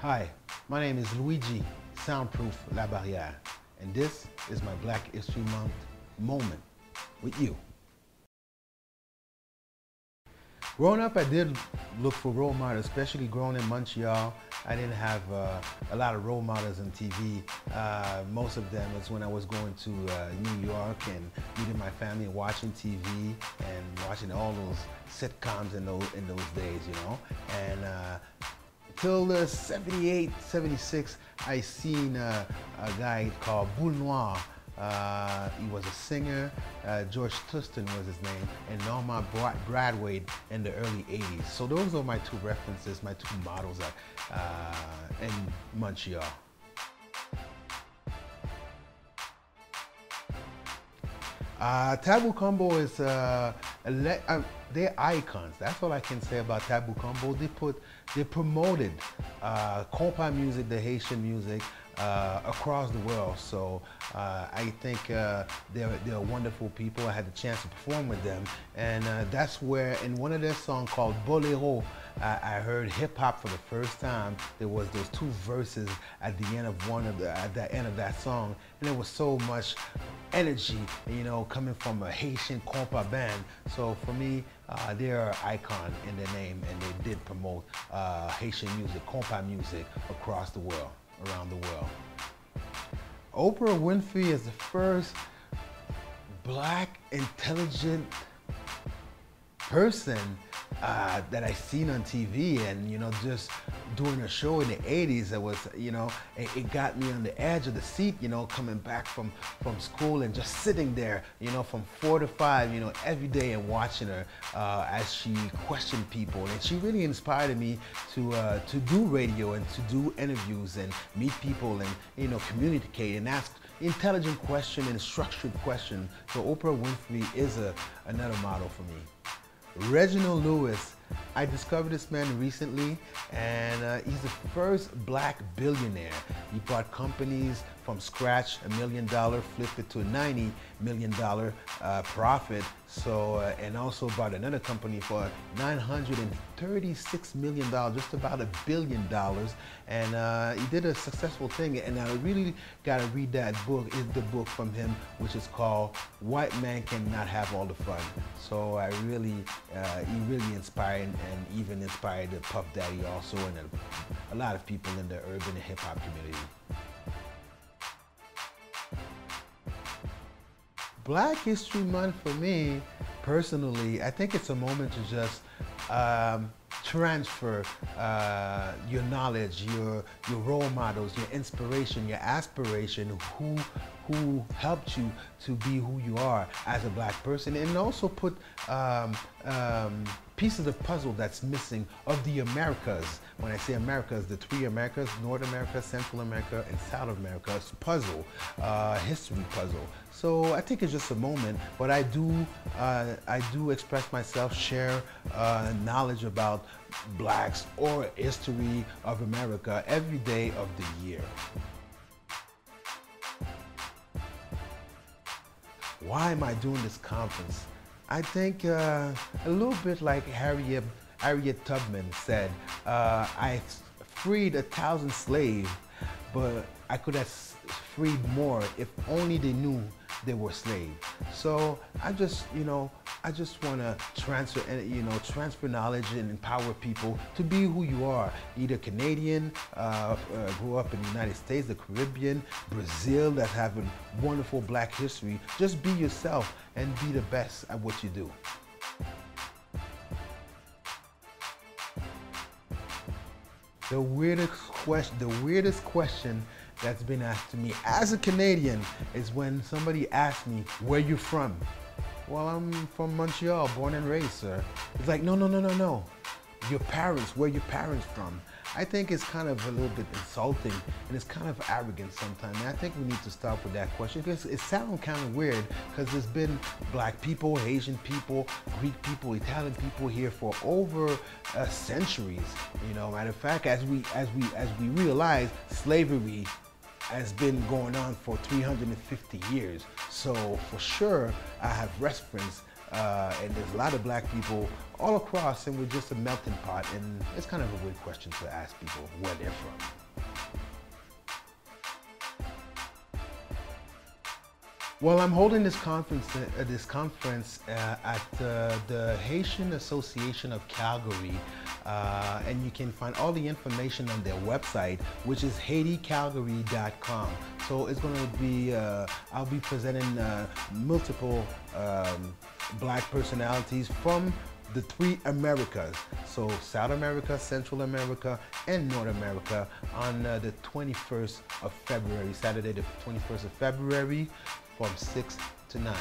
Hi, my name is Luigi, Soundproof La Barrière, and this is my Black History Month moment with you. Growing up, I did look for role models, especially growing in Montreal. I didn't have a lot of role models on TV. Most of them was when I was going to New York and meeting my family and watching TV and watching all those sitcoms in those days, you know. And till the 78, 76, I seen a guy called Boule Noire. He was a singer. George Tustin was his name, and Norma Bradway in the early 80s. So those are my two references, my two models in Montreal. Taboo Combo is they're icons. That's all I can say about Taboo Combo. They promoted compa music, the Haitian music, across the world. So I think they're wonderful people. I had the chance to perform with them, and that's where in one of their songs called Bolero, I heard hip hop for the first time. There was those two verses at the end of the end of that song, and there was so much energy, you know, coming from a Haitian compa band. So for me, they're an icon in their name, and they did promote Haitian music, compa music across the world, around the world. Oprah Winfrey is the first black, intelligent person that I seen on TV, and you know, just doing a show in the 80s, it was, you know, it got me on the edge of the seat, you know, coming back from school and just sitting there, you know, from 4 to 5, you know, every day, and watching her as she questioned people. And she really inspired me to do radio and to do interviews and meet people and, you know, communicate and ask intelligent question and structured question. So Oprah Winfrey is another model for me. Reginald Lewis, I discovered this man recently, and he's the first black billionaire. He bought companies from scratch, $1 million, flipped it to a $90 million profit. So, and also bought another company for $936 million, just about $1 billion. And he did a successful thing, and I really got to read that book. It's the book from him, which is called White Man Cannot Have All the Fun. So I really, he really inspired, and even inspired the Puff Daddy also, and a lot of people in the urban and hip hop community. Black History Month for me, personally, I think it's a moment to just transfer your knowledge, your role models, your inspiration, your aspiration, who helped you to be who you are as a black person, and also put pieces of the puzzle that's missing of the Americas. When I say Americas, the three Americas, North America, Central America, and South America, it's a puzzle, history puzzle. So I think it's just a moment, but I do express myself, share knowledge about blacks or history of America every day of the year. Why am I doing this conference? I think a little bit like Harriet Tubman said, I freed 1,000 slaves, but I could have freed more if only they knew they were slaves. So I just, you know, I just want to transfer knowledge and empower people to be who you are. Either Canadian, grew up in the United States, the Caribbean, Brazil, that's having wonderful black history. Just be yourself and be the best at what you do. The weirdest question that's been asked to me as a Canadian is when somebody asks me, where you from? Well, I'm from Montreal, born and raised, sir. It's like, no. Your parents, where your parents from? I think it's kind of a little bit insulting, and it's kind of arrogant sometimes. And I think we need to stop with that question, because it sounds kind of weird, because there's been black people, Asian people, Greek people, Italian people here for over centuries. You know, matter of fact, as we realize, slavery has been going on for 350 years. So for sure, I have reference and there's a lot of black people all across, and we're just a melting pot, and it's kind of a weird question to ask people where they're from. Well, I'm holding this conference at the Haitian Association of Calgary, and you can find all the information on their website, which is HaitiCalgary.com. So it's going to be, I'll be presenting multiple black personalities from the three Americas, so South America, Central America, and North America on the 21st of February, Saturday the 21st of February, from 6 to 9.